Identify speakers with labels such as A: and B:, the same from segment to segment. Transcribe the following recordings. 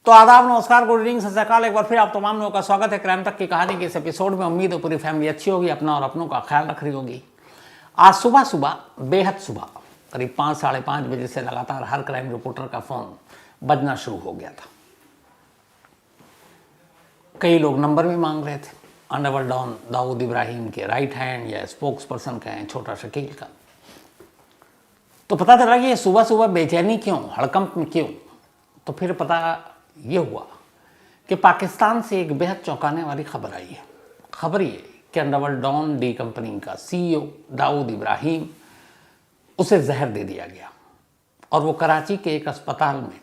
A: तो आदाब, नमस्कार, गुड इवनिंग, सत श्री अकाल। एक बार फिर आप तमाम लोगों का स्वागत है क्राइम तक की कहानी के इस एपिसोड में। उम्मीद है पूरी फैमिली अच्छी होगी, अपना और अपनों का ख्याल रख रही होगी। आज सुबह सुबह, बेहद सुबह, करीब 5 साढ़े 5 बजे से लगातार हर क्राइम रिपोर्टर का फोन बजना शुरू हो गया था। कई लोग नंबर भी मांग रहे थे। अंडरवर्ल्ड डॉन दाऊद इब्राहिम के राइट हैंड या स्पोक्स पर्सन कहें, छोटा शकील का। तो पता चला कि ये सुबह सुबह बेचैनी क्यों, हड़कंप में क्यों। तो फिर पता ये हुआ कि पाकिस्तान से एक बेहद चौंकाने वाली खबर आई है। खबर ये कि अंडरवर्ल्ड डॉन डी कंपनी का सीईओ दाऊद इब्राहिम, उसे जहर दे दिया गया और वो कराची के एक अस्पताल में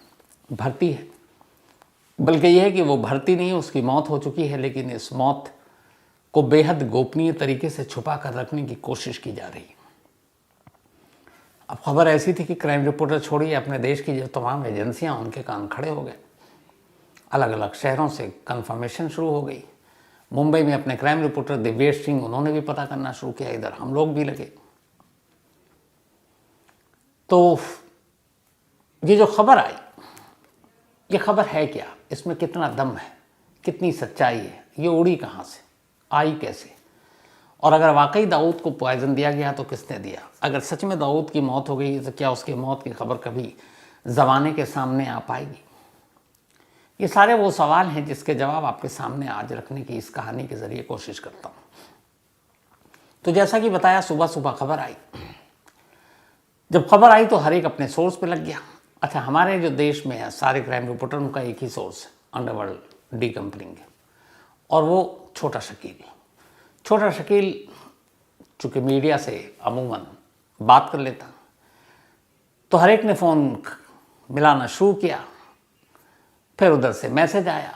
A: भर्ती है। बल्कि यह है कि वो भर्ती नहीं है, उसकी मौत हो चुकी है, लेकिन इस मौत को बेहद गोपनीय तरीके से छुपा कर रखने की कोशिश की जा रही है। अब खबर ऐसी थी कि क्राइम रिपोर्टर छोड़िए, अपने देश की जो तमाम एजेंसियां, उनके कान खड़े हो गए। अलग अलग शहरों से कंफर्मेशन शुरू हो गई। मुंबई में अपने क्राइम रिपोर्टर दिव्येश सिंह, उन्होंने भी पता करना शुरू किया। इधर हम लोग भी लगे। तो ये जो खबर आई, ये खबर है क्या, इसमें कितना दम है, कितनी सच्चाई है, ये उड़ी कहाँ से, आई कैसे, और अगर वाकई दाऊद को पॉइजन दिया गया तो किसने दिया। अगर सच में दाऊद की मौत हो गई तो क्या उसकी मौत की खबर कभी ज़माने के सामने आ पाएगी। ये सारे वो सवाल हैं जिसके जवाब आपके सामने आज रखने की इस कहानी के ज़रिए कोशिश करता हूँ। तो जैसा कि बताया, सुबह सुबह खबर आई। जब खबर आई तो हर एक अपने सोर्स पे लग गया। अच्छा, हमारे जो देश में है सारे क्राइम रिपोर्टरों का एक ही सोर्स है, अंडरवर्ल्ड डी कंपनी के, और वो छोटा शकील। छोटा शकील चूँकि मीडिया से अमूमन बात कर लेता, तो हर एक ने फ़ोन मिलाना शुरू किया। फिर उधर से मैसेज आया।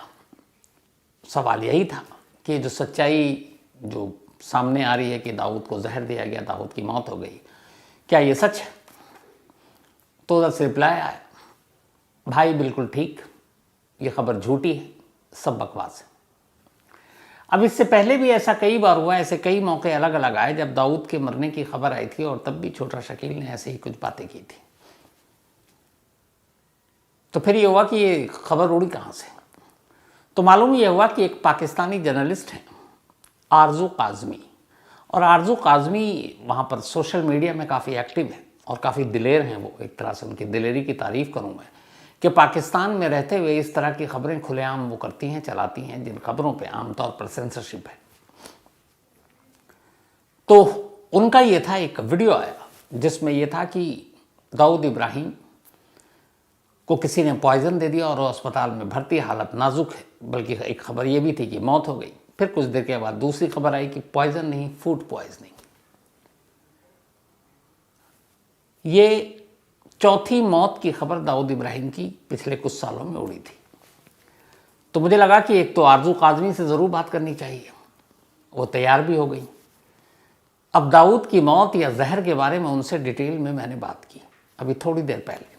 A: सवाल यही था कि जो सच्चाई जो सामने आ रही है कि दाऊद को जहर दिया गया, दाऊद की मौत हो गई, क्या ये सच है। तो उधर से रिप्लाई आया, भाई बिल्कुल ठीक, ये खबर झूठी है, सब बकवास है। अब इससे पहले भी ऐसा कई बार हुआ, ऐसे कई मौके अलग अलग आए जब दाऊद के मरने की खबर आई थी, और तब भी छोटा शकील ने ऐसे ही कुछ बातें की थी। तो फिर ये हुआ कि ये खबर उड़ी कहाँ से। तो मालूम ये हुआ कि एक पाकिस्तानी जर्नलिस्ट हैं, आरजू काज़मी, और आरजू काज़मी वहाँ पर सोशल मीडिया में काफ़ी एक्टिव है और काफ़ी दिलेर हैं। वो एक तरह से उनकी दिलेरी की तारीफ़ करूँ मैं, कि पाकिस्तान में रहते हुए इस तरह की खबरें खुलेआम वो करती हैं, चलाती हैं, जिन खबरों पे आमतौर पर सेंसरशिप है। तो उनका ये था, एक वीडियो आया जिसमें यह था कि दाऊद इब्राहिम को किसी ने पॉइजन दे दिया और वो अस्पताल में भर्ती, हालत नाजुक है। बल्कि एक खबर ये भी थी कि मौत हो गई। फिर कुछ देर के बाद दूसरी खबर आई कि पॉइजन नहीं, फूड पॉइजनिंग। ये चौथी मौत की खबर दाऊद इब्राहिम की पिछले कुछ सालों में उड़ी थी। तो मुझे लगा कि एक तो आरजू काज़मी से ज़रूर बात करनी चाहिए। वो तैयार भी हो गई। अब दाऊद की मौत या जहर के बारे में उनसे डिटेल में मैंने बात की अभी थोड़ी देर पहले।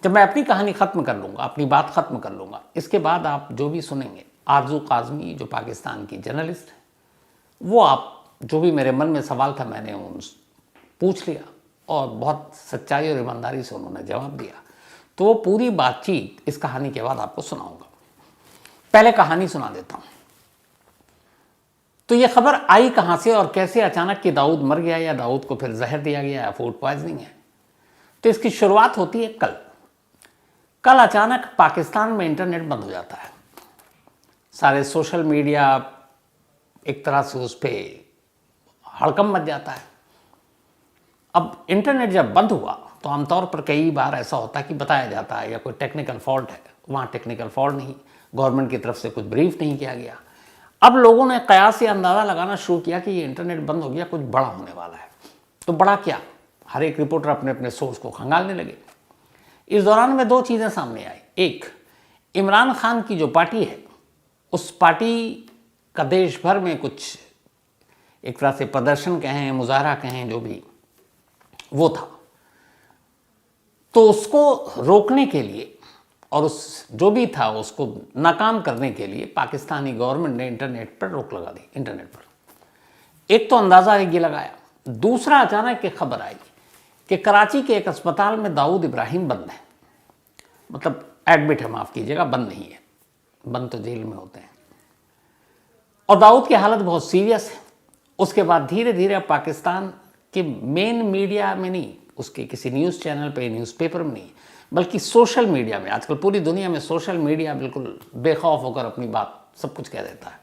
A: जब मैं अपनी कहानी ख़त्म कर लूँगा, अपनी बात ख़त्म कर लूँगा, इसके बाद आप जो भी सुनेंगे, आरजू काज़मी जो पाकिस्तान की जर्नलिस्ट है, वो आप जो भी मेरे मन में सवाल था मैंने उन पूछ लिया, और बहुत सच्चाई और ईमानदारी से उन्होंने जवाब दिया। तो वो पूरी बातचीत इस कहानी के बाद आपको सुनाऊंगा। पहले कहानी सुना देता हूँ। तो ये खबर आई कहाँ से और कैसे अचानक कि दाऊद मर गया, या दाऊद को फिर जहर दिया गया, या फूड पॉइजनिंग है। तो इसकी शुरुआत होती है कल अचानक पाकिस्तान में इंटरनेट बंद हो जाता है। सारे सोशल मीडिया एक तरह से उस पर हड़कंप मच जाता है। अब इंटरनेट जब बंद हुआ तो आमतौर पर कई बार ऐसा होता है कि बताया जाता है या कोई टेक्निकल फॉल्ट है। वहाँ टेक्निकल फॉल्ट नहीं, गवर्नमेंट की तरफ से कुछ ब्रीफ नहीं किया गया। अब लोगों ने कयास से अंदाज़ा लगाना शुरू किया कि ये इंटरनेट बंद हो गया, कुछ बड़ा होने वाला है। तो बड़ा क्या, हर एक रिपोर्टर अपने अपने सोर्स को खंगालने लगे। इस दौरान में दो चीज़ें सामने आई। एक, इमरान खान की जो पार्टी है, उस पार्टी का देश भर में कुछ एक तरह से प्रदर्शन कहें, मुजाहरा कहें, जो भी वो था। तो उसको रोकने के लिए और उस जो भी था उसको नाकाम करने के लिए पाकिस्तानी गवर्नमेंट ने इंटरनेट पर रोक लगा दी। इंटरनेट पर एक तो अंदाज़ा ये लगाया। दूसरा, अचानक एक खबर आई कि कराची के एक अस्पताल में दाऊद इब्राहिम बंद है। मतलब एडमिट है, माफ़ कीजिएगा, बंद नहीं है, बंद तो जेल में होते हैं। और दाऊद की हालत बहुत सीरियस है। उसके बाद धीरे धीरे अब पाकिस्तान के मेन मीडिया में नहीं, उसके किसी न्यूज़ चैनल पे, न्यूज़पेपर में नहीं, बल्कि सोशल मीडिया में, आजकल पूरी दुनिया में सोशल मीडिया बिल्कुल बेखौफ होकर अपनी बात सब कुछ कह देता है।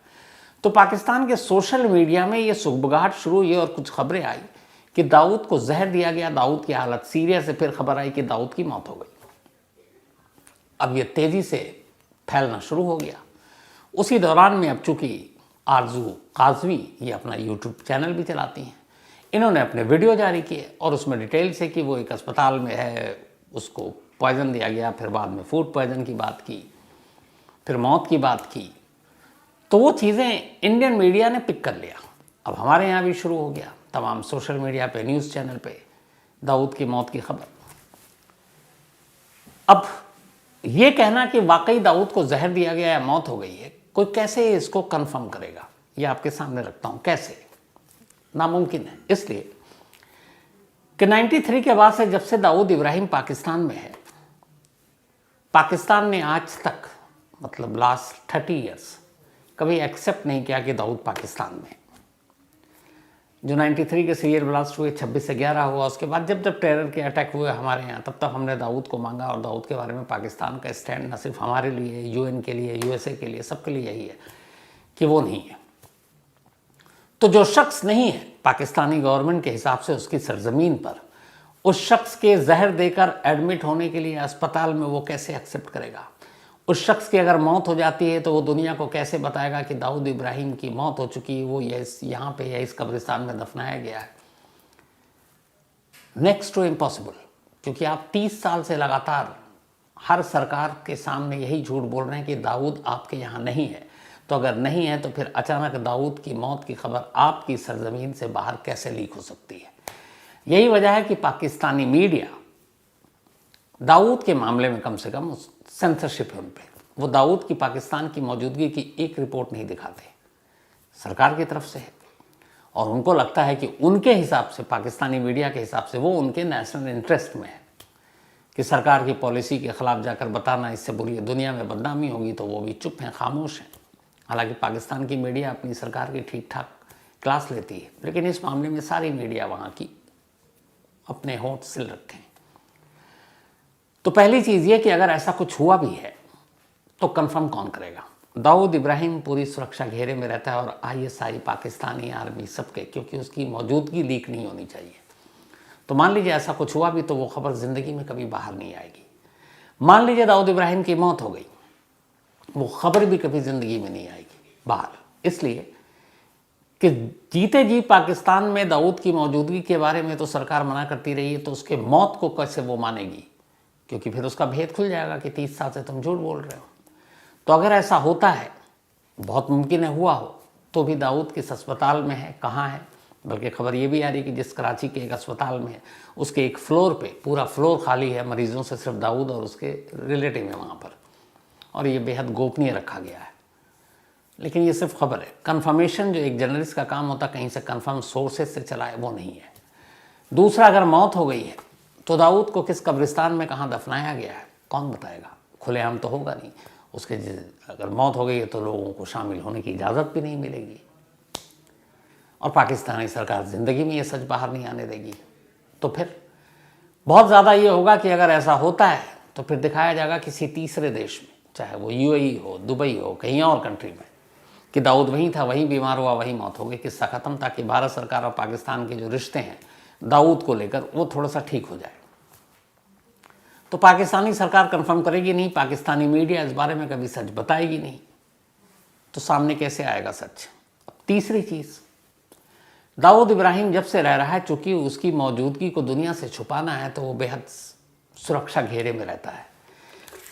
A: तो पाकिस्तान के सोशल मीडिया में ये सुगबगाहट शुरू हुई और कुछ खबरें आई कि दाऊद को जहर दिया गया, दाऊद की हालत सीरियस है। फिर खबर आई कि दाऊद की मौत हो गई। अब ये तेज़ी से फैलना शुरू हो गया। उसी दौरान में अब चूँकि आरजू काजवी ये अपना यूट्यूब चैनल भी चलाती हैं, इन्होंने अपने वीडियो जारी किए और उसमें डिटेल से कि वो एक अस्पताल में है, उसको पॉइजन दिया गया, फिर बाद में फूड पॉइजन की बात की, फिर मौत की बात की। तो वो चीज़ें इंडियन मीडिया ने पिक कर लिया। अब हमारे यहाँ भी शुरू हो गया, तमाम सोशल मीडिया पे, न्यूज़ चैनल पे दाऊद की मौत की खबर। अब ये कहना कि वाकई दाऊद को जहर दिया गया या मौत हो गई है, कोई कैसे इसको कंफर्म करेगा, ये आपके सामने रखता हूँ। कैसे? नामुमकिन है। इसलिए कि 93 के बाद से जब से दाऊद इब्राहिम पाकिस्तान में है, पाकिस्तान ने आज तक मतलब लास्ट 30 ईयर्स कभी एक्सेप्ट नहीं किया कि दाऊद पाकिस्तान में। जो 93 के सीरियल ब्लास्ट हुए, 26 से 11 हुआ, उसके बाद जब जब टेरर के अटैक हुए हमारे यहाँ, तब तक हमने दाऊद को मांगा और दाऊद के बारे में पाकिस्तान का स्टैंड न सिर्फ हमारे लिए, यूएन के लिए, यूएसए के लिए, सबके लिए यही है कि वो नहीं है। तो जो शख्स नहीं है पाकिस्तानी गवर्नमेंट के हिसाब से उसकी सरजमीन पर, उस शख्स के जहर देकर एडमिट होने के लिए अस्पताल में वो कैसे एक्सेप्ट करेगा? उस शख्स की अगर मौत हो जाती है तो वो दुनिया को कैसे बताएगा कि दाऊद इब्राहिम की मौत हो चुकी है, वो यहाँ पे या इस कब्रिस्तान में दफनाया गया है? Next to impossible. क्योंकि आप 30 साल से लगातार हर सरकार के सामने यही झूठ बोल रहे हैं कि दाऊद आपके यहाँ नहीं है। तो अगर नहीं है तो फिर अचानक दाऊद की मौत की खबर आपकी सरजमीन से बाहर कैसे लीक हो सकती है? यही वजह है कि पाकिस्तानी मीडिया दाऊद के मामले में कम से कम सेंसरशिप है उन पर। वो दाऊद की पाकिस्तान की मौजूदगी की एक रिपोर्ट नहीं दिखाते, सरकार की तरफ से है। और उनको लगता है कि उनके हिसाब से, पाकिस्तानी मीडिया के हिसाब से, वो उनके नेशनल इंटरेस्ट में है कि सरकार की पॉलिसी के ख़िलाफ़ जाकर बताना, इससे बुरी दुनिया में बदनामी होगी। तो वो भी चुप हैं, खामोश हैं। हालांकि पाकिस्तान की मीडिया अपनी सरकार की ठीक ठाक क्लास लेती है, लेकिन इस मामले में सारी मीडिया वहाँ की अपने होंठ सिल रखे हैं। तो पहली चीज़ ये कि अगर ऐसा कुछ हुआ भी है तो कंफर्म कौन करेगा? दाऊद इब्राहिम पूरी सुरक्षा घेरे में रहता है और आईएसआई, पाकिस्तानी आर्मी, सबके, क्योंकि उसकी मौजूदगी लीक नहीं होनी चाहिए। तो मान लीजिए ऐसा कुछ हुआ भी तो वो खबर ज़िंदगी में कभी बाहर नहीं आएगी। मान लीजिए दाऊद इब्राहिम की मौत हो गई, वो खबर भी कभी ज़िंदगी में नहीं आएगी बाहर। इसलिए कि जीते जी पाकिस्तान में दाऊद की मौजूदगी के बारे में तो सरकार मना करती रही है, तो उसके मौत को कैसे वो मानेगी? क्योंकि फिर उसका भेद खुल जाएगा कि 30 साल से तुम झूठ बोल रहे हो। तो अगर ऐसा होता है, बहुत मुमकिन है हुआ हो, तो भी दाऊद किस अस्पताल में है, कहाँ है? बल्कि खबर ये भी आ रही कि जिस कराची के एक अस्पताल में है, उसके एक फ्लोर पे पूरा फ्लोर खाली है मरीजों से, सिर्फ दाऊद और उसके रिलेटिव है वहाँ पर, और ये बेहद गोपनीय रखा गया है। लेकिन ये सिर्फ खबर है, कन्फर्मेशन जो एक जर्नलिस्ट का काम होता है कहीं से कन्फर्म सोर्सेज से चला है, वो नहीं है। दूसरा, अगर मौत हो गई है तो दाऊद को किस कब्रिस्तान में कहाँ दफनाया गया है कौन बताएगा? खुलेआम तो होगा नहीं। उसके अगर मौत हो गई है तो लोगों को शामिल होने की इजाज़त भी नहीं मिलेगी, और पाकिस्तानी सरकार ज़िंदगी में ये सच बाहर नहीं आने देगी। तो फिर बहुत ज़्यादा ये होगा कि अगर ऐसा होता है तो फिर दिखाया जाएगा किसी तीसरे देश में, चाहे वो यूएई हो, दुबई हो, कहीं और कंट्री में, कि दाऊद वहीं था, वहीं बीमार हुआ, वहीं मौत हो गई, किस्सा ख़त्म। ताकि भारत सरकार और पाकिस्तान के जो रिश्ते हैं दाऊद को लेकर वो थोड़ा सा ठीक हो जाए। तो पाकिस्तानी सरकार कंफर्म करेगी नहीं, पाकिस्तानी मीडिया इस बारे में कभी सच बताएगी नहीं, तो सामने कैसे आएगा सच? तीसरी चीज़, दाऊद इब्राहिम जब से रह रहा है, चूँकि उसकी मौजूदगी को दुनिया से छुपाना है, तो वो बेहद सुरक्षा घेरे में रहता है।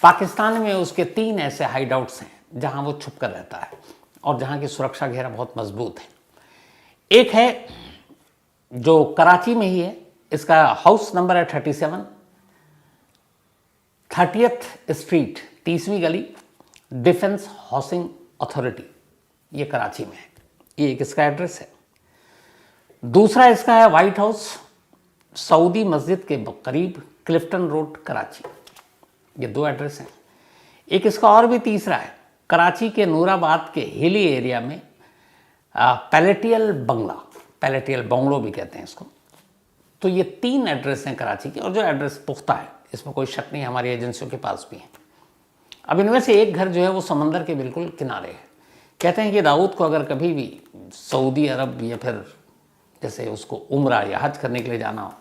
A: पाकिस्तान में उसके 3 ऐसे हाइड आउट्स हैं जहाँ वो छुप कर रहता है और जहाँ की सुरक्षा घेरा बहुत मजबूत है। एक है जो कराची में ही है, इसका हाउस नंबर है 37, 30th स्ट्रीट, 30वीं गली, डिफेंस हाउसिंग अथॉरिटी, ये कराची में है। ये एक इसका एड्रेस है। दूसरा इसका है वाइट हाउस, सऊदी मस्जिद के करीब, क्लिफ्टन रोड, कराची। ये 2 एड्रेस हैं। एक इसका और भी तीसरा है, कराची के नूराबाद के हिली एरिया में पैलेटियल बंगला, पैलेटियल बंगलो भी कहते हैं इसको। तो ये 3 एड्रेस हैं कराची के, और जो एड्रेस पुख्ता है, इसमें कोई शक नहीं, हमारी एजेंसियों के पास भी है। अब इनमें से एक घर जो है वो समंदर के बिल्कुल किनारे है। कहते हैं कि दाऊद को अगर कभी भी सऊदी अरब या फिर जैसे उसको उम्रा या हज करने के लिए जाना हो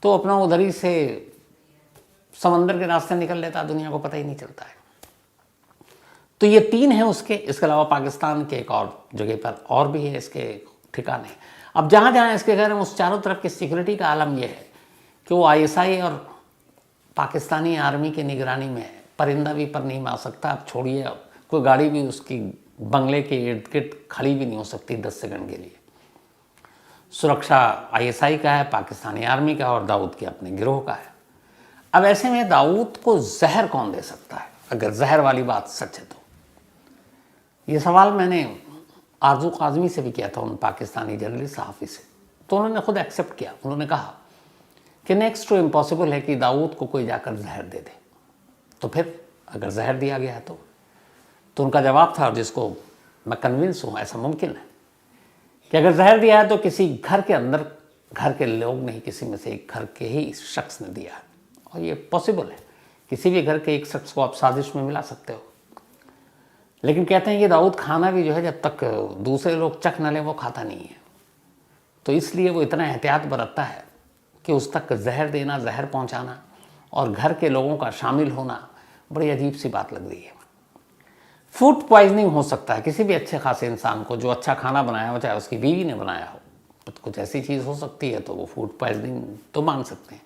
A: तो अपना उधर ही से समंदर के रास्ते निकल लेता है, दुनिया को पता ही नहीं चलता है। तो ये 3 हैं उसके। इसके अलावा पाकिस्तान के एक और जगह पर और भी है इसके ठिकाने। अब जहाँ जहाँ इसके घर हैं उस चारों तरफ की सिक्योरिटी का आलम यह है कि वो ISI और पाकिस्तानी आर्मी की निगरानी में है। परिंदा भी पर नहीं मार सकता, अब छोड़िए, कोई गाड़ी भी उसकी बंगले के इर्द गिर्द खड़ी भी नहीं हो सकती 10 सेकंड के लिए। सुरक्षा ISI का है, पाकिस्तानी आर्मी का, और दाऊद के अपने गिरोह का है। अब ऐसे में दाऊद को जहर कौन दे सकता है, अगर जहर वाली बात सच है तो? ये सवाल मैंने आरजू काज़मी से भी किया था, उन पाकिस्तानी जर्नलिस्ट सहाफ़ी से, तो उन्होंने खुद एक्सेप्ट किया। उन्होंने कहा कि नेक्स्ट टू इम्पॉसिबल है कि दाऊद को कोई जाकर जहर दे दे। तो फिर अगर जहर दिया गया है तो उनका जवाब था, और जिसको मैं कन्विंस हूँ ऐसा मुमकिन है, कि अगर जहर दिया है तो किसी घर के अंदर, घर के लोग नहीं, किसी में से एक घर के ही शख्स ने दिया है। और ये पॉसिबल है, किसी भी घर के एक शख्स को आप साजिश में मिला सकते हो। लेकिन कहते हैं कि दाऊद खाना भी जो है जब तक दूसरे लोग चख न लें वो खाता नहीं है। तो इसलिए वो इतना एहतियात बरतता है कि उस तक जहर देना, जहर पहुंचाना और घर के लोगों का शामिल होना बड़ी अजीब सी बात लग रही है। फूड पॉइजनिंग हो सकता है किसी भी अच्छे खासे इंसान को, जो अच्छा खाना बनाया हो, चाहे उसकी बीवी ने बनाया हो, तो कुछ ऐसी चीज़ हो सकती है तो वो फूड पॉइजनिंग तो मान सकते हैं।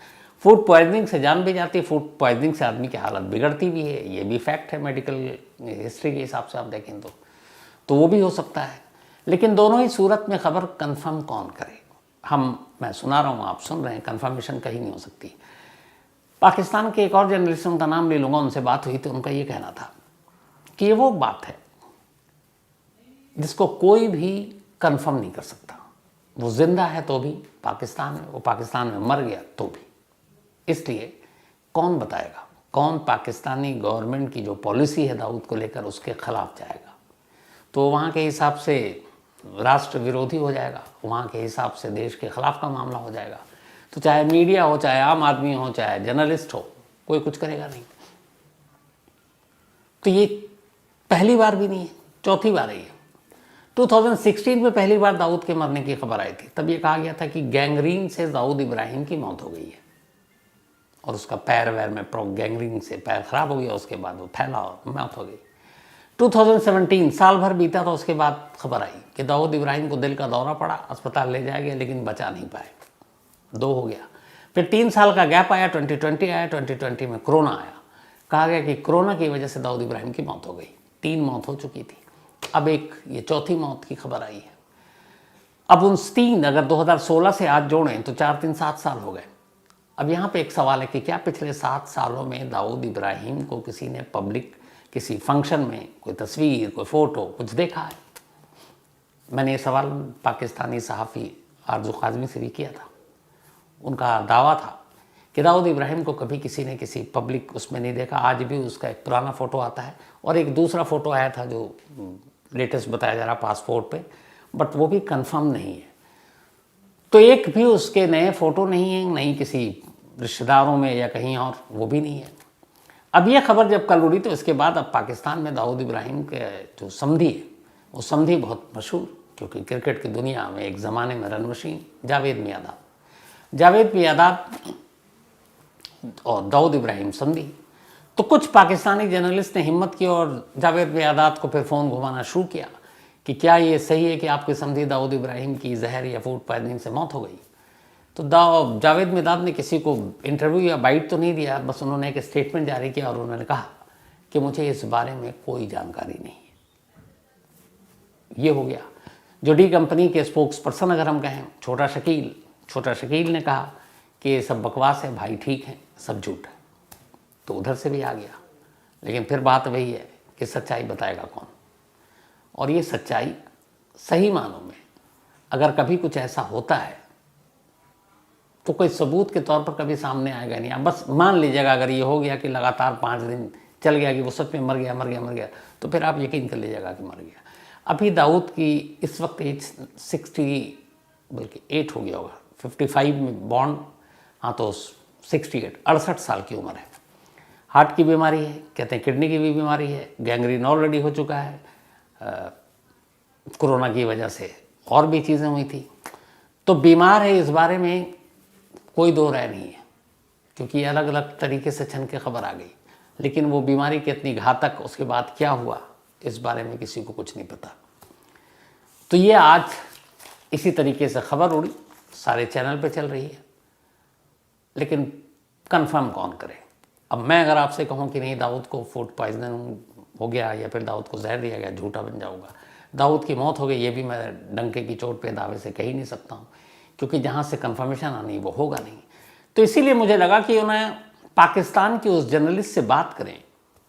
A: फूड पॉइजनिंग से जान भी जाती है, फूड पॉइजनिंग से आदमी की हालत बिगड़ती भी है, ये भी फैक्ट है मेडिकल हिस्ट्री के हिसाब से आप देखें तो वो भी हो सकता है। लेकिन दोनों ही सूरत में खबर कंफर्म कौन करे? मैं सुना रहा हूँ, आप सुन रहे हैं, कंफर्मेशन कहीं नहीं हो सकती। पाकिस्तान के एक और जर्नलिस्ट, उनका नाम ले लूँगा, उनसे बात हुई तो उनका ये कहना था कि ये वो बात है जिसको कोई भी कंफर्म नहीं कर सकता। वो जिंदा है तो भी पाकिस्तान में, वो पाकिस्तान में मर गया तो भी। इसलिए कौन बताएगा, कौन पाकिस्तानी गवर्नमेंट की जो पॉलिसी है दाऊद को लेकर उसके खिलाफ जाएगा? तो वहाँ के हिसाब से राष्ट्र विरोधी हो जाएगा, वहाँ के हिसाब से देश के खिलाफ का मामला हो जाएगा। तो चाहे मीडिया हो, चाहे आम आदमी हो, चाहे जर्नलिस्ट हो, कोई कुछ करेगा नहीं। तो ये पहली बार भी नहीं है, चौथी बार है ये। 2016 में पहली बार दाऊद के मरने की खबर आई थी। तब ये कहा गया था कि गैंग्रीन से दाऊद इब्राहिम की मौत हो गई है और उसका पैर वैर में गैंग्रीन से पैर खराब हो गया, उसके बाद वो फैला और मौत हो गई। 2017 साल भर बीता तो उसके बाद खबर आई कि दाऊद इब्राहिम को दिल का दौरा पड़ा, अस्पताल ले जाया गया लेकिन बचा नहीं पाए, 2 हो गया। फिर 3 साल का गैप आया, 2020 आया, 2020 में कोरोना आया। कहा गया कि कोरोना की वजह से दाऊद इब्राहिम की मौत हो गई। 3 मौत हो चुकी थी, अब एक ये चौथी मौत की खबर आई है। अब उन 3 अगर 2016 से आज जोड़ें तो 4 3 7 साल हो गए। अब यहाँ पे एक सवाल है कि क्या पिछले 7 सालों में दाऊद इब्राहिम को किसी ने पब्लिक किसी फंक्शन में कोई तस्वीर, कोई फ़ोटो कुछ देखा है? मैंने ये सवाल पाकिस्तानी सहाफ़ी आरजू काज़मी से भी किया था। उनका दावा था कि दाऊद इब्राहिम को कभी किसी ने किसी पब्लिक उसमें नहीं देखा। आज भी उसका एक पुराना फ़ोटो आता है और एक दूसरा फ़ोटो आया था जो लेटेस्ट बताया जा रहा पासपोर्ट पे, बट वो भी कंफर्म नहीं है। तो एक भी उसके नए फ़ोटो नहीं है, नहीं किसी रिश्तेदारों में या कहीं और, वो भी नहीं है। अब ये खबर जब कल उड़ी तो इसके बाद अब पाकिस्तान में दाऊद इब्राहिम के जो समधी है, वो समधी बहुत मशहूर, क्योंकि क्रिकेट की दुनिया में एक ज़माने में रन मशीन जावेद मियादाद और दाऊद इब्राहिम समधी। तो कुछ पाकिस्तानी जर्नलिस्ट ने हिम्मत की और जावेद मियादाद को फिर फ़ोन घुमाना शुरू किया कि क्या ये सही है कि आपके समधी दाऊद इब्राहिम की जहर या फूड पॉइजनिंग से मौत हो गई? तो जावेद मियादाद ने किसी को इंटरव्यू या बाइट तो नहीं दिया, बस उन्होंने एक स्टेटमेंट जारी किया और उन्होंने कहा कि मुझे इस बारे में कोई जानकारी नहीं है। ये हो गया। जो डी कंपनी के स्पोक्स पर्सन अगर हम कहें, छोटा शकील ने कहा कि ये सब बकवास है भाई, ठीक है, सब झूठ है। तो उधर से भी आ गया। लेकिन फिर बात वही है कि सच्चाई बताएगा कौन? और ये सच्चाई सही मानों में अगर कभी कुछ ऐसा होता है तो कोई सबूत के तौर पर कभी सामने आएगा नहीं। आप बस मान लीजिएगा अगर ये हो गया कि लगातार 5 दिन चल गया कि वो सच में मर गया मर गया मर गया, तो फिर आप यकीन कर लीजिएगा कि मर गया। अभी दाऊद की इस वक्त एज 60 बल्कि 8 हो गया होगा, 55 में बॉर्न, हाँ तो 68 68 साल की उम्र है। हार्ट की बीमारी है, कहते हैं किडनी की भी बीमारी है, गैंग्रीन ऑलरेडी हो चुका है, कोरोना की वजह से और भी चीज़ें हुई थी। तो बीमार है, इस बारे में कोई दो राय नहीं है, क्योंकि अलग अलग तरीके से छन के खबर आ गई, लेकिन वो बीमारी कितनी घातक, उसके बाद क्या हुआ, इस बारे में किसी को कुछ नहीं पता। तो ये आज इसी तरीके से खबर उड़ी, सारे चैनल पे चल रही है, लेकिन कंफर्म कौन करे। अब मैं अगर आपसे कहूँ कि नहीं दाऊद को फूड पॉइजनिंग हो गया या फिर दाऊद को जहर दिया गया, झूठा बन जाऊँगा। दाऊद की मौत हो गई, ये भी मैं डंके की चोट पे दावे से कह ही नहीं सकता हूँ, क्योंकि जहाँ से कंफर्मेशन आनी वो होगा नहीं। तो इसीलिए मुझे लगा कि उन्हें पाकिस्तान की उस जर्नलिस्ट से बात करें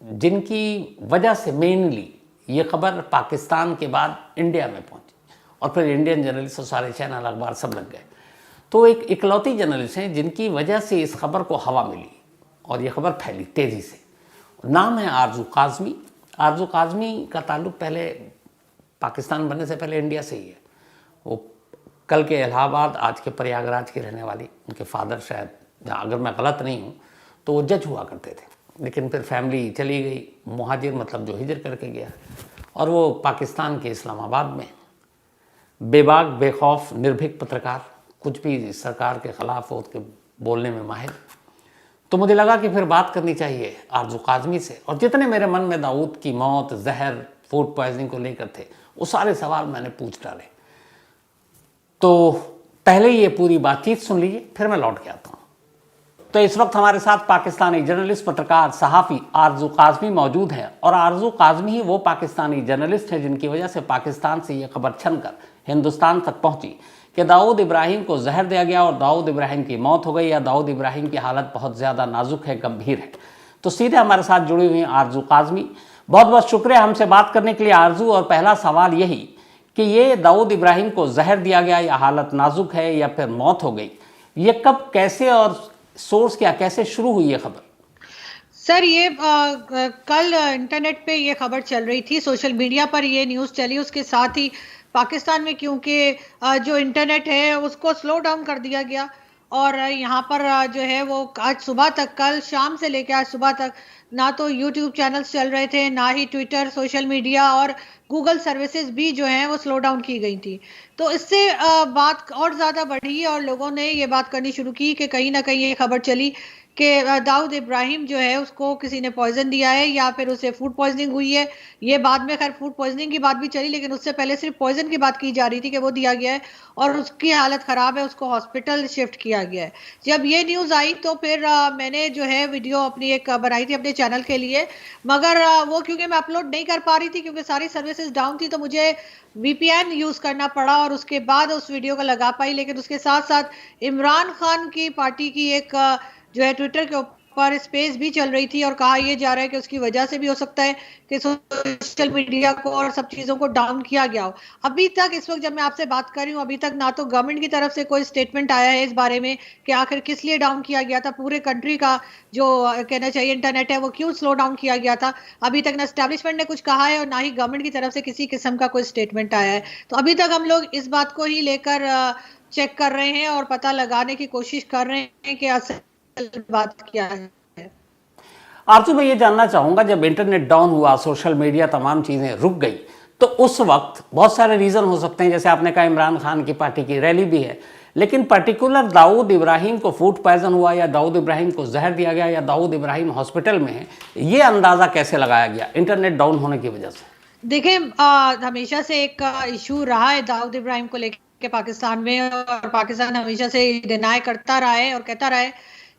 A: जिनकी वजह से मेनली ये खबर पाकिस्तान के बाद इंडिया में पहुंची, और फिर इंडियन जर्नलिस्ट और सारे चैनल अखबार सब लग गए। तो एक इकलौती जर्नलिस्ट हैं जिनकी वजह से इस खबर को हवा मिली और ये खबर फैली तेज़ी से। नाम है आरजू काज़मी। आरजू काज़मी का ताल्लुक़ पहले पाकिस्तान बनने से पहले इंडिया से ही है। वो कल के इलाहाबाद, आज के प्रयागराज की रहने वाली, उनके फादर शायद, जहाँ अगर मैं गलत नहीं हूँ तो वो जज हुआ करते थे, लेकिन फिर फैमिली चली गई, मुहाजिर मतलब जो हिजर करके गया, और वो पाकिस्तान के इस्लामाबाद में बेबाक बेखौफ निर्भीक पत्रकार, कुछ भी सरकार के ख़िलाफ़ हो उसके बोलने में माहिर। तो मुझे लगा कि फिर बात करनी चाहिए आरजू काज़मी से, और जितने मेरे मन में दाऊद की मौत, जहर, फूड पॉइजनिंग को लेकर थे, वो सारे सवाल मैंने पूछ डाले। तो पहले ये पूरी बातचीत सुन लीजिए, फिर मैं लौट के आता हूँ। तो इस वक्त हमारे साथ पाकिस्तानी जर्नलिस्ट, पत्रकार, सहाफ़ी आरजू काज़मी मौजूद हैं, और आरजू काज़मी ही वो पाकिस्तानी जर्नलिस्ट है जिनकी वजह से पाकिस्तान से ये खबर छनकर हिंदुस्तान तक पहुंची कि दाऊद इब्राहिम को जहर दिया गया और दाऊद इब्राहिम की मौत हो गई, या दाऊद इब्राहिम की हालत बहुत ज़्यादा नाजुक है, गंभीर है। तो सीधे हमारे साथ जुड़ी हुई हैं आरजू काज़मी। बहुत बहुत शुक्रिया हमसे बात करने के लिए आरजू। और पहला सवाल यही कि ये दाऊद इब्राहिम को जहर दिया गया, या हालत नाजुक है, या फिर मौत हो गई, ये कब, कैसे और सोर्स क्या, कैसे शुरू हुई ये खबर?
B: सर ये कल इंटरनेट पे ये खबर चल रही थी, सोशल मीडिया पर ये न्यूज़ चली, उसके साथ ही पाकिस्तान में क्योंकि जो इंटरनेट है उसको स्लो डाउन कर दिया गया, और यहाँ पर जो है वो आज सुबह तक, कल शाम से लेकर आज सुबह तक ना तो यूट्यूब चैनल्स चल रहे थे, ना ही ट्विटर, सोशल मीडिया और गूगल सर्विसेज भी जो हैं वो स्लो डाउन की गई थी। तो इससे बात और ज़्यादा बढ़ी और लोगों ने ये बात करनी शुरू की कि कहीं ना कहीं ये खबर चली कि दाऊद इब्राहिम जो है उसको किसी ने पॉइजन दिया है या फिर उसे फूड पॉइजनिंग हुई है। ये बाद में खैर फूड पॉइजनिंग की बात भी चली, लेकिन उससे पहले सिर्फ पॉइजन की बात की जा रही थी कि वो दिया गया है और उसकी हालत ख़राब है, उसको हॉस्पिटल शिफ्ट किया गया है। जब ये न्यूज़ आई तो फिर मैंने जो है वीडियो अपनी एक बनाई थी अपने चैनल के लिए, मगर वो क्योंकि मैं अपलोड नहीं कर पा रही थी क्योंकि सारी सर्विसेज डाउन थी, तो मुझे VPN यूज़ करना पड़ा और उसके बाद उस वीडियो को लगा पाई। लेकिन उसके साथ साथ इमरान खान की पार्टी की एक जो है ट्विटर के ऊपर स्पेस भी चल रही थी और कहा यह जा रहा है कि उसकी वजह से भी हो सकता है कि सोशल मीडिया को और सब चीज़ों को डाउन किया गया हो। अभी तक इस वक्त जब मैं आपसे बात कर रही हूँ, अभी तक ना तो गवर्नमेंट की तरफ से कोई स्टेटमेंट आया है इस बारे में कि आखिर किस लिए डाउन किया गया था, पूरे कंट्री का जो कहना चाहिए इंटरनेट है वो क्यों स्लो डाउन किया गया था। अभी तक ना एस्टैब्लिशमेंट ने कुछ कहा है और ना ही गवर्नमेंट की तरफ से किसी किस्म का कोई स्टेटमेंट आया है। तो अभी तक हम लोग इस बात को ही लेकर चेक कर रहे हैं और पता लगाने की कोशिश कर रहे हैं कि असल बात क्या है।
A: आरजू, मैं ये जानना चाहूंगा, जब इंटरनेट डाउन हुआ, सोशल मीडिया, तमाम चीज़ें रुक गई, तो उस वक्त बहुत सारे रीज़न हो सकते हैं, जैसे आपने कहा इमरान खान की पार्टी की रैली भी है, लेकिन पर्टिकुलर दाऊद इब्राहिम को फूड पॉइजन हुआ या दाऊद इब्राहिम को जहर दिया गया या दाऊद इब्राहिम हॉस्पिटल में है, ये अंदाज़ा कैसे लगाया गया इंटरनेट डाउन होने की वजह से?
B: देखिए हमेशा से एक इशू रहा है दाऊद इब्राहिम को लेकर पाकिस्तान में, और पाकिस्तान हमेशा से डिनाई करता रहा है और कहता रहा है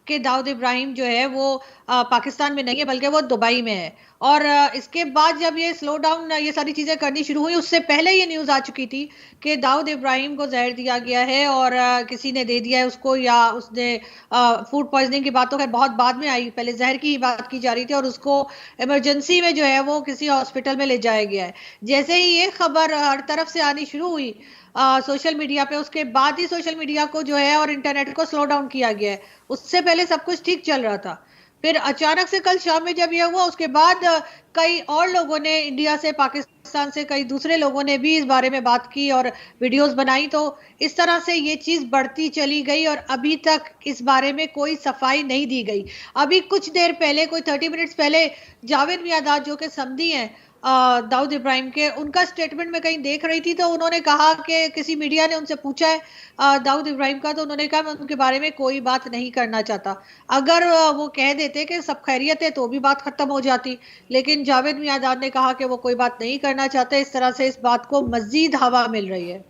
B: कि दाऊद इब्राहिम जो है वो पाकिस्तान में नहीं है बल्कि वो दुबई में है। और इसके बाद जब ये स्लो डाउन ये सारी चीज़ें करनी शुरू हुई, उससे पहले ये न्यूज़ आ चुकी थी कि दाऊद इब्राहिम को जहर दिया गया है और किसी ने दे दिया है उसको, या उसने फूड पॉइजनिंग की बात तो खैर बहुत बाद में आई, पहले जहर की ही बात की जा रही थी और उसको इमरजेंसी में जो है वो किसी हॉस्पिटल में ले जाया गया है। जैसे ही ये खबर हर तरफ से आनी शुरू हुई सोशल मीडिया पे, उसके बाद ही सोशल मीडिया को जो है और इंटरनेट को स्लो डाउन किया गया है। उससे पहले सब कुछ ठीक चल रहा था। फिर अचानक से कल शाम में जब यह हुआ, उसके बाद कई और लोगों ने, इंडिया से, पाकिस्तान से कई दूसरे लोगों ने भी इस बारे में बात की और वीडियोस बनाई। तो इस तरह से ये चीज बढ़ती चली गई और अभी तक इस बारे में कोई सफाई नहीं दी गई। अभी कुछ देर पहले, कोई 30 मिनट्स पहले, जावेद मियादाद जो कि समधी हैं दाऊद इब्राहिम के, उनका स्टेटमेंट में कहीं देख रही थी, तो उन्होंने कहा कि किसी मीडिया ने उनसे पूछा है दाऊद इब्राहिम का, तो उन्होंने कहा मैं उनके बारे में कोई बात नहीं करना चाहता। अगर वो कह देते कि सब खैरियत है तो भी बात खत्म हो जाती, लेकिन जावेद मियादाद ने कहा कि वो कोई बात नहीं करना चाहते। इस तरह से इस बात को मजीद हवा मिल रही है।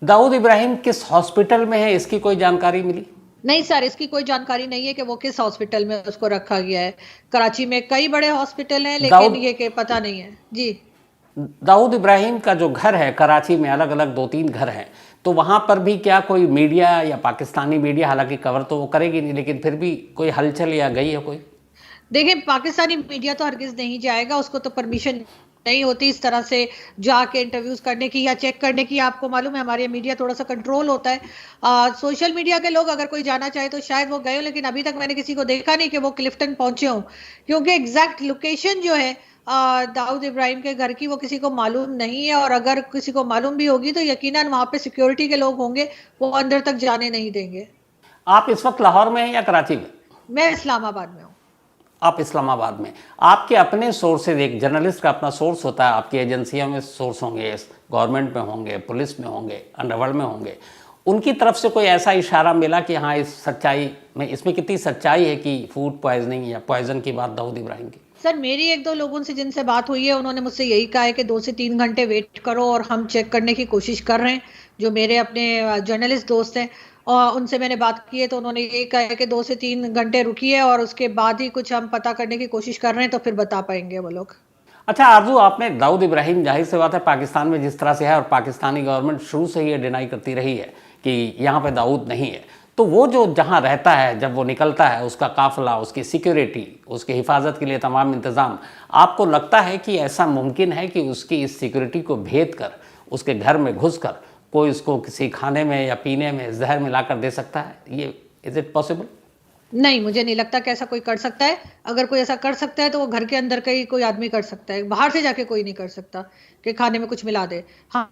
A: दाऊद इब्राहिम किस हॉस्पिटल में है, इसकी कोई जानकारी मिली?
B: नहीं सर, इसकी कोई जानकारी नहीं है कि वो किस हॉस्पिटल में उसको रखा गया है। कराची में कई बड़े हॉस्पिटल हैं, लेकिन ये कि पता नहीं है जी।
A: दाऊद इब्राहिम का जो घर है कराची में, अलग अलग 2-3 घर हैं, तो वहाँ पर भी क्या कोई मीडिया या पाकिस्तानी मीडिया, हालांकि कवर तो वो करेगी नहीं, लेकिन फिर भी कोई हलचल या गई है कोई?
B: देखिए, पाकिस्तानी मीडिया तो हरगिज नहीं जाएगा, उसको तो परमिशन नहीं होती इस तरह से जाके इंटरव्यूज करने की या चेक करने की। आपको मालूम है हमारे मीडिया थोड़ा सा कंट्रोल होता है। सोशल मीडिया के लोग अगर कोई जाना चाहे तो शायद वो गए हो, लेकिन अभी तक मैंने किसी को देखा नहीं कि वो क्लिफ्टन पहुंचे हों, क्योंकि एग्जैक्ट लोकेशन जो है दाऊद इब्राहिम के घर की, वो किसी को मालूम नहीं है। और अगर किसी को मालूम भी होगी तो यकीनन वहां पे सिक्योरिटी के लोग होंगे, वो अंदर तक जाने नहीं देंगे।
A: आप इस वक्त लाहौर में हैं या कराची में?
B: मैं इस्लामाबाद में हूँ।
A: आप इस्लामाबाद में। आपके अपने सोर्सेज, एक जर्नलिस्ट का अपना सोर्स होता है, आपकी एजेंसियों में सोर्स होंगे, गवर्नमेंट में होंगे, पुलिस में होंगे, अंडरवर्ल्ड में होंगे, उनकी तरफ से कोई ऐसा इशारा मिला कि हाँ इस सच्चाई में, इसमें कितनी सच्चाई है कि फूड पॉइजनिंग या पॉइजन की बात दाऊद इब्राहिम की?
B: सर, मेरी 1-2 लोगों से जिनसे बात हुई है, उन्होंने मुझसे यही कहा है कि 2 से 3 घंटे वेट करो, और हम चेक करने की कोशिश कर रहे हैं। जो मेरे अपने जर्नलिस्ट दोस्त हैं और उनसे मैंने बात की है, तो उन्होंने ये कहा है कि 2 से 3 घंटे रुकिए और उसके बाद ही कुछ हम पता करने की कोशिश कर रहे हैं, तो फिर बता पाएंगे वो लोग।
A: अच्छा आरजू, आपने दाऊद इब्राहिम, जाहिर सी बात है पाकिस्तान में जिस तरह से है, और पाकिस्तानी गवर्नमेंट शुरू से ही ये डिनाई करती रही है कि यहाँ पे दाऊद नहीं है, तो वो जो जहाँ रहता है, जब वो निकलता है, उसका काफिला, उसकी सिक्योरिटी, उसकी हिफाजत के लिए तमाम इंतज़ाम, आपको लगता है कि ऐसा मुमकिन है कि उसकी इस सिक्योरिटी को भेद कर, उसके घर में घुस कर कोई उसको किसी खाने में या पीने में जहर मिलाकर दे सकता है? ये इज इट पॉसिबल?
B: नहीं, मुझे नहीं लगता कि ऐसा कोई कर सकता है। अगर कोई ऐसा कर सकता है तो वो घर के अंदर का ही कोई आदमी कर सकता है, बाहर से जाके कोई नहीं कर सकता कि खाने में कुछ मिला दे। हाँ,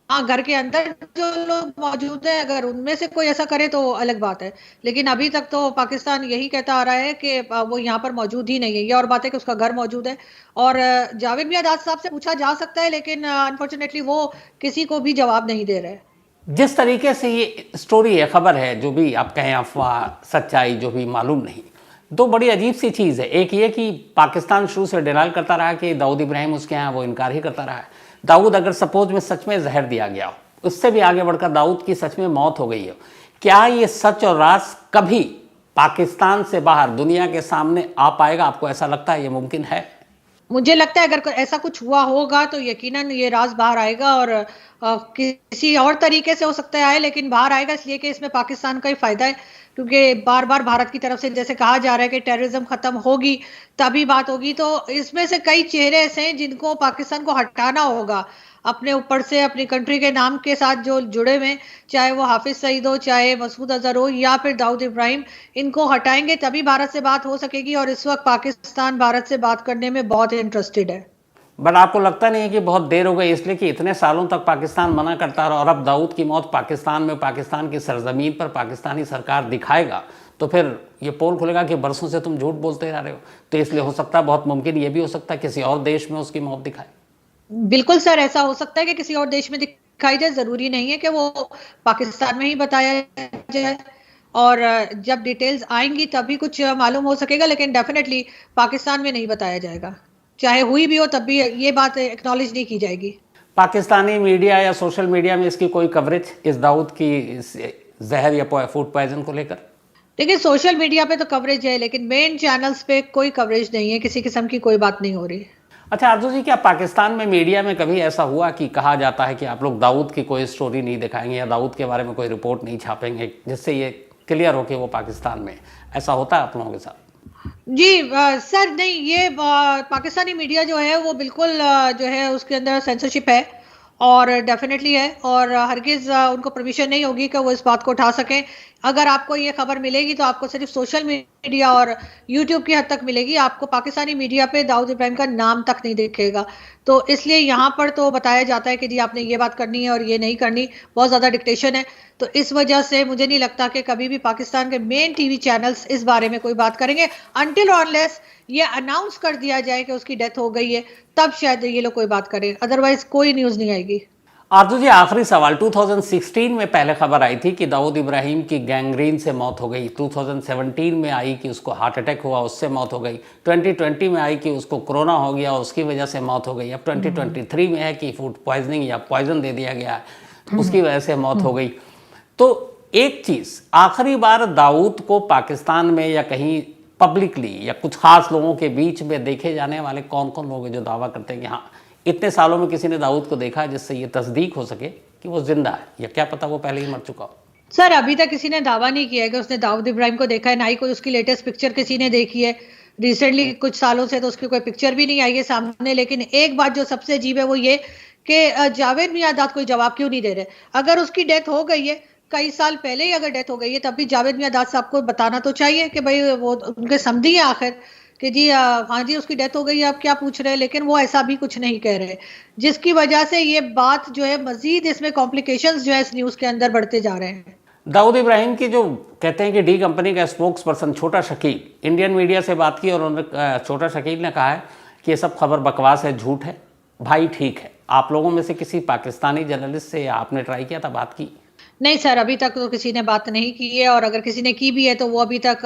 B: हाँ, घर के अंदर जो लोग मौजूद हैं, अगर उनमें से कोई ऐसा करे तो अलग बात है, लेकिन अभी तक तो पाकिस्तान यही कहता आ रहा है कि वो यहाँ पर मौजूद ही नहीं है। ये और बात है कि उसका घर मौजूद है, और जावेद मियादाद साहब से पूछा जा सकता है, लेकिन अनफॉर्चुनेटली वो किसी को भी जवाब नहीं दे रहे।
A: जिस तरीके से ये स्टोरी है, खबर है, जो भी आप कहें, अफवाह, सच्चाई, जो भी मालूम नहीं, दो बड़ी अजीब सी चीज़ है। एक ये कि पाकिस्तान शुरू से डिनाल करता रहा कि दाऊद इब्राहिम उसके यहाँ, वो इनकार ही करता रहा है। दाऊद, अगर सपोज में सच में जहर दिया गया हो, उससे भी आगे बढ़कर दाऊद की सच में मौत हो गई हो, क्या ये सच और राज कभी पाकिस्तान से बाहर दुनिया के सामने आ पाएगा? आपको ऐसा लगता है ये मुमकिन है?
B: मुझे लगता है अगर ऐसा कुछ हुआ होगा तो यकीनन ये राज बाहर आएगा, और किसी और तरीके से हो सकता है आए, लेकिन बाहर आएगा, इसलिए कि इसमें पाकिस्तान का ही फायदा है। क्योंकि बार बार भारत की तरफ से जैसे कहा जा रहा है कि टेररिज्म खत्म होगी तभी बात होगी, तो इसमें से कई चेहरे ऐसे हैं जिनको पाकिस्तान को हटाना होगा अपने ऊपर से, अपनी कंट्री के नाम के साथ जो जुड़े हुए, चाहे वो हाफिज सईद हो, चाहे मसूद अजहर हो, या फिर दाऊद इब्राहिम। इनको हटाएंगे तभी भारत से बात हो सकेगी, और इस वक्त पाकिस्तान भारत से बात करने में बहुत इंटरेस्टेड है।
A: बट आपको लगता नहीं है कि बहुत देर हो गई, इसलिए कि इतने सालों तक पाकिस्तान मना करता रहा, और अब दाऊद की मौत पाकिस्तान में, पाकिस्तान की सरजमीन पर पाकिस्तानी सरकार दिखाएगा, तो फिर ये पोल खुलेगा कि बरसों से तुम झूठ बोलते रह रहे हो? तो इसलिए हो सकता है, बहुत मुमकिन ये भी हो सकता है, किसी और देश में उसकी मौत दिखाए।
B: बिल्कुल सर, ऐसा हो सकता है कि किसी और देश में दिखाई जाए, जरूरी नहीं है कि वो पाकिस्तान में ही बताया जाए, और जब डिटेल्स आएंगी तभी कुछ मालूम हो सकेगा, लेकिन डेफिनेटली पाकिस्तान में नहीं बताया जाएगा। चाहे हुई भी हो तब भी ये बात एक्नॉलेज नहीं की जाएगी।
A: पाकिस्तानी मीडिया या सोशल मीडिया में इसकी कोई कवरेज, इस दाऊद की जहर या फूड पॉइजन को लेकर?
B: देखिए, सोशल मीडिया पे तो कवरेज है, लेकिन मेन चैनल्स पे कोई कवरेज नहीं है, किसी किस्म की कोई बात नहीं हो रही।
A: अच्छा आरजू जी, क्या पाकिस्तान में मीडिया में कभी ऐसा हुआ कि कहा जाता है कि आप लोग दाऊद की कोई स्टोरी नहीं दिखाएंगे या दाऊद के बारे में कोई रिपोर्ट नहीं छापेंगे, जिससे ये क्लियर हो कि वो पाकिस्तान में? ऐसा होता है आप लोगों के साथ?
B: जी सर, नहीं, ये पाकिस्तानी मीडिया जो है वो बिल्कुल जो है उसके अंदर सेंसरशिप है, और डेफिनेटली है, और हरगिज उनको परमिशन नहीं होगी कि वो इस बात को उठा सकें। अगर आपको ये खबर मिलेगी तो आपको सिर्फ सोशल मीडिया और यूट्यूब की हद तक मिलेगी, आपको पाकिस्तानी मीडिया पे दाऊद इब्राहिम का नाम तक नहीं दिखेगा। तो इसलिए यहाँ पर तो बताया जाता है कि जी आपने ये बात करनी है और ये नहीं करनी, बहुत ज़्यादा डिक्टेशन है। तो इस वजह से मुझे नहीं लगता कि कभी भी पाकिस्तान के मेन टीवी चैनल्स इस बारे में कोई बात करेंगे, अनटिल ऑनलेस ये अनाउंस कर दिया जाए कि उसकी डेथ हो गई है, तब शायद ये लोग कोई बात करें, अदरवाइज कोई न्यूज़ नहीं आएगी।
A: आरजू जी, आखिरी सवाल, 2016 में पहले खबर आई थी कि दाऊद इब्राहिम की गैंग्रीन से मौत हो गई, 2017 में आई कि उसको हार्ट अटैक हुआ, उससे मौत हो गई, 2020 में आई कि उसको कोरोना हो गया, उसकी वजह से मौत हो गई, अब 2023 में है कि फूड पॉइजनिंग या पॉइजन दे दिया गया है, उसकी वजह से मौत हो गई। तो एक चीज़, आखिरी बार दाऊद को पाकिस्तान में या कहीं पब्लिकली या कुछ खास लोगों के बीच में देखे जाने वाले कौन कौन लोग हैं जो दावा करते हैं कि हाँ इतने सालों में किसी ने दाऊद को देखा जिससे ये तस्दीक हो सके कि वो जिंदा है, या क्या पता वो पहले ही मर चुका हो?
B: सर अभी तक किसी ने दावा नहीं किया है कि उसने दाऊद इब्राहिम को देखा है, ना ही कोई उसकी लेटेस्ट पिक्चर किसी ने देखी है। रिसेंटली कुछ सालों से तो उसकी कोई पिक्चर भी नहीं आई है सामने। लेकिन एक बात जो सबसे अजीब है वो ये कि जावेद मियांदाद कोई जवाब क्यों नहीं दे रहे। अगर उसकी डेथ हो गई है, कई साल पहले ही अगर डेथ हो गई है, तब भी जावेद मियांदाद साहब को बताना तो चाहिए कि भाई वो उनके समधी है आखिर, कि जी हाँ जी उसकी डेथ हो गई है, आप क्या पूछ रहे हैं। लेकिन वो ऐसा भी कुछ नहीं कह रहे, जिसकी वजह से ये बात जो है मजीद इसमें कॉम्प्लिकेशंस जो है इस न्यूज़ के अंदर बढ़ते जा रहे हैं।
A: दाऊद इब्राहिम की जो कहते हैं कि डी कंपनी का स्पोक्स पर्सन छोटा शकील इंडियन मीडिया से बात की और उन्होंने छोटा शकील ने कहा है कि ये सब खबर बकवास है, झूठ है। भाई ठीक है, आप लोगों में से किसी पाकिस्तानी जर्नलिस्ट से आपने ट्राई किया था, बात की?
B: नहीं सर, अभी तक तो किसी ने बात नहीं की है, और अगर किसी ने की भी है तो वो अभी तक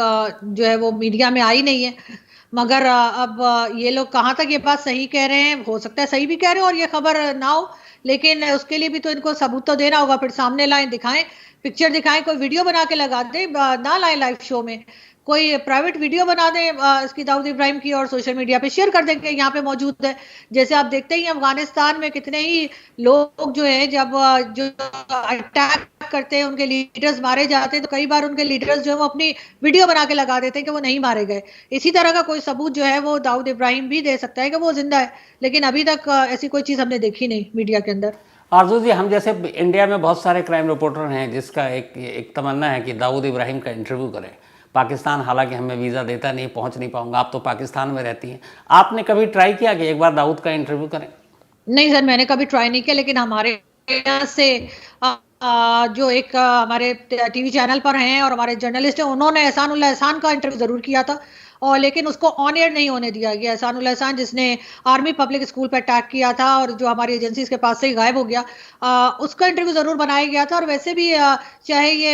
B: जो है वो मीडिया में आई नहीं है। मगर अब ये लोग कहाँ तक ये बात सही कह रहे हैं, हो सकता है सही भी कह रहे हो और ये खबर ना हो, लेकिन उसके लिए भी तो इनको सबूत तो देना होगा। फिर सामने लाएं, दिखाएं, पिक्चर दिखाएं, कोई वीडियो बना के लगा दें, ना लाएं लाइव शो में, कोई प्राइवेट वीडियो बना दें इसकी दाऊद इब्राहिम की और सोशल मीडिया पे शेयर कर देंगे, यहाँ पे मौजूद है। जैसे आप देखते ही अफगानिस्तान में कितने ही लोग जो है जब जो अटैक करते हैं, उनके लीडर्स मारे जाते हैं, तो कई बार उनके लीडर्स जो है वो अपनी वीडियो बना के लगा देते हैं कि वो नहीं मारे गए। इसी तरह का कोई सबूत जो है वो दाऊद इब्राहिम भी दे सकता है कि वो जिंदा है, लेकिन अभी तक ऐसी कोई चीज हमने देखी नहीं मीडिया के अंदर।
A: आरजू जी, हम जैसे इंडिया में बहुत सारे क्राइम रिपोर्टर हैं जिसका एक तमन्ना है कि दाऊद इब्राहिम का इंटरव्यू करें। पाकिस्तान हालांकि हमें वीज़ा देता नहीं, पहुंच नहीं पाऊंगा, आप तो पाकिस्तान में रहती हैं, आपने कभी ट्राई किया कि एक बार दाऊद का इंटरव्यू करें?
B: नहीं सर, मैंने कभी ट्राई नहीं किया, लेकिन हमारे यहाँ से जो एक हमारे टीवी चैनल पर हैं और हमारे जर्नलिस्ट हैं, उन्होंने एहसानुल्लाह एहसान का इंटरव्यू जरूर किया था, और लेकिन उसको ऑन एयर नहीं होने दिया गया। एहसानुल्लाह एहसान जिसने आर्मी पब्लिक स्कूल पर अटैक किया था और जो हमारी एजेंसीज के पास से ही गायब हो गया, उसका इंटरव्यू जरूर बनाया गया था। और वैसे भी चाहे ये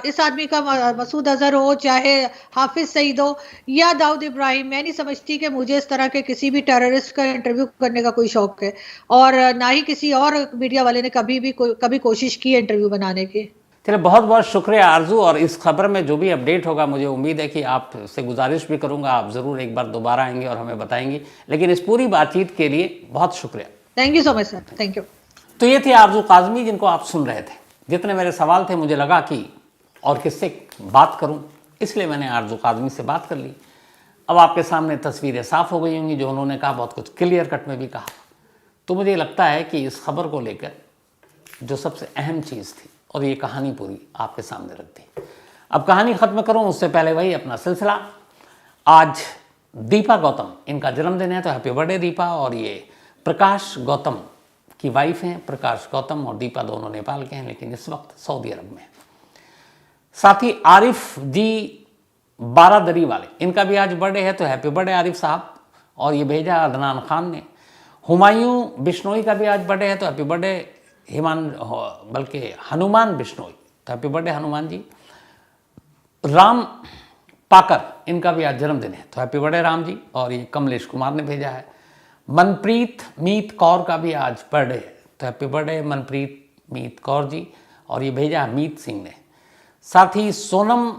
B: इस आदमी का मसूद अजहर हो, चाहे हाफिज सईद हो या दाऊद इब्राहिम, मैं नहीं समझती कि मुझे इस तरह के किसी भी टेररिस्ट का इंटरव्यू करने का कोई शौक है, और ना ही किसी और मीडिया वाले ने कभी कोशिश की है इंटरव्यू बनाने की।
A: चलिए, बहुत बहुत शुक्रिया आरजू, और इस खबर में जो भी अपडेट होगा मुझे उम्मीद है कि आपसे गुजारिश भी करूंगा, आप ज़रूर एक बार दोबारा आएंगे और हमें बताएंगी। लेकिन इस पूरी बातचीत के लिए बहुत शुक्रिया।
B: Thank you so much sir, thank you.
A: तो ये थे आरजू काज़मी जिनको आप सुन रहे थे। जितने मेरे सवाल थे मुझे लगा कि और किससे बात करूं, इसलिए मैंने आरजू काज़मी से बात कर ली। अब आपके सामने तस्वीरें साफ़ हो गई होंगी, जो उन्होंने कहा बहुत कुछ क्लियर कट में भी कहा। तो मुझे लगता है कि इस खबर को लेकर जो सबसे अहम चीज़ थी, और ये कहानी पूरी आपके सामने रख दी। अब कहानी ख़त्म करूं उससे पहले वही अपना सिलसिला। आज दीपा गौतम, इनका जन्मदिन है, तो हैप्पी बर्थडे दीपा। और ये प्रकाश गौतम की वाइफ हैं। प्रकाश गौतम और दीपा दोनों नेपाल के हैं, लेकिन इस वक्त सऊदी अरब में। साथ ही आरिफ जी बारादरी वाले, इनका भी आज बर्थडे है, तो हैप्पी बर्थडे आरिफ साहब। और ये भेजा अदनान खान ने। हुमायूं बिश्नोई का भी आज बर्थडे है, तो हैप्पी बर्थडे बल्कि हनुमान बिश्नोई, तो हैप्पी बर्थडे हनुमान जी। राम पाकर, इनका भी आज जन्मदिन है, तो हैप्पी बर्थडे राम जी। और ये कमलेश कुमार ने भेजा है। मनप्रीत मीत कौर का भी आज बर्थडे है, तो हैप्पी बर्थडे मनप्रीत मीत कौर जी। और ये भेजा है मीत सिंह ने। साथ ही सोनम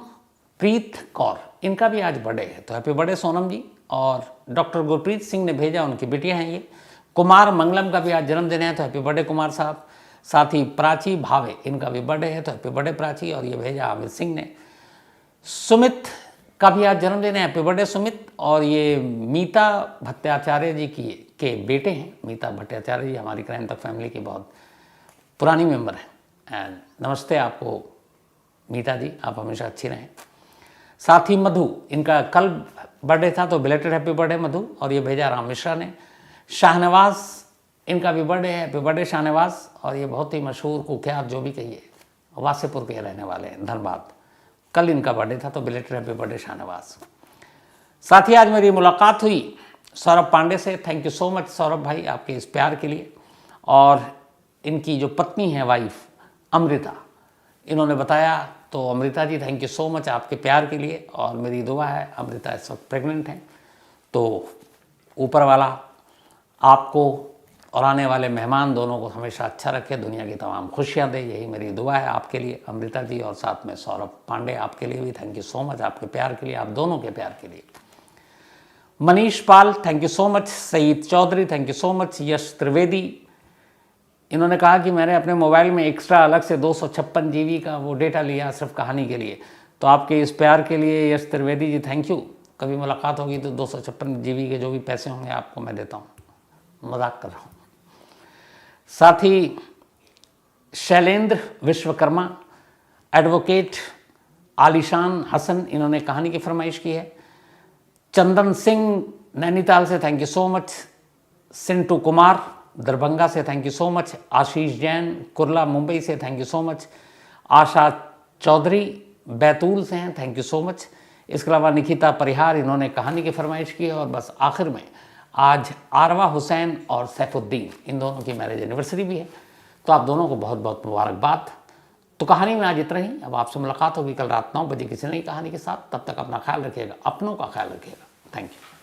A: प्रीत कौर, इनका भी आज बर्थडे है, तो हैप्पी बर्थडे सोनम जी। और डॉक्टर गुरप्रीत सिंह ने भेजा, उनकी बेटियां हैं ये। कुमार मंगलम का भी आज जन्मदिन है, तो हैप्पी बर्थडे कुमार साहब। साथ ही प्राची भावे, इनका भी बर्थडे है, तो हैप्पी बर्थडे प्राची। और ये भेजा आमिर सिंह ने। सुमित का भी आज जन्मदिन है, हैप्पी बर्थडे सुमित। और ये मीता भट्टाचार्य जी के बेटे हैं। मीता भट्टाचार्य जी हमारी क्राइम तक फैमिली की बहुत पुरानी मेंबर हैं। एंड नमस्ते आपको मीता जी आप हमेशा अच्छी रहें। साथ ही मधु, इनका कल बर्थडे था तो बिलेटेड हैप्पी बर्थडे मधु, और ये भेजा राम मिश्रा ने। शाहनवाज, इनका भी बर्थडे है, हैप्पी बर्थडे शाहनवाज, और ये बहुत ही मशहूर कुख्यात जो भी कहिए वासेपुर के रहने वाले हैं, धनबाद। कल इनका बर्थडे था तो बिलेटेड हैप्पी बर्थडे शाहनवाज। साथ ही आज मेरी मुलाकात हुई सौरभ पांडे से। Thank you so much Saurabh भाई आपके इस प्यार के लिए। और इनकी जो पत्नी है वाइफ अमृता, इन्होंने बताया, तो Amrita ji thank you so much आपके प्यार के लिए। और मेरी दुआ है, अमृता इस वक्त प्रेग्नेंट हैं, तो ऊपर वाला आपको और आने वाले मेहमान दोनों को हमेशा अच्छा रखे, दुनिया की तमाम खुशियाँ दे, यही मेरी दुआ है आपके लिए अमृता जी। और साथ में सौरभ पांडे आपके लिए भी थैंक यू सो मच आपके प्यार के लिए, आप दोनों के प्यार के लिए। Manish Pal thank you so much. Saeed Chaudhary thank you so much. Yash Trivedi, इन्होंने कहा कि मैंने अपने मोबाइल में एक्स्ट्रा अलग से 256 GB का वो डेटा लिया सिर्फ कहानी के लिए, तो आपके इस प्यार के लिए यश त्रिवेदी जी थैंक यू। कभी मुलाकात होगी तो 256 GB के जो भी पैसे होंगे आपको मैं देता हूँ, मजाक कर रहा हूँ। साथ ही शैलेंद्र विश्वकर्मा, एडवोकेट आलिशान हसन, इन्होंने कहानी की फरमाइश की है। चंदन सिंह नैनीताल से thank you so much. Sintu Kumar Darbhanga से थैंक यू सो मच। आशीष जैन कुर्ला मुंबई से थैंक यू सो मच। आशा चौधरी बैतूल से हैं, थैंक यू सो मच। इसके अलावा निकिता परिहार, इन्होंने कहानी की फरमाइश की है। और बस आखिर में आज आरवा हुसैन और सैफुद्दीन, इन दोनों की मैरिज एनिवर्सरी भी है, तो आप दोनों को बहुत बहुत मुबारकबाद। तो कहानी में आज इतना ही। अब आपसे मुलाकात होगी कल रात 9 बजे किसी नई कहानी के साथ। तब तक अपना ख्याल रखिएगा, अपनों का ख्याल रखिएगा। Thank you.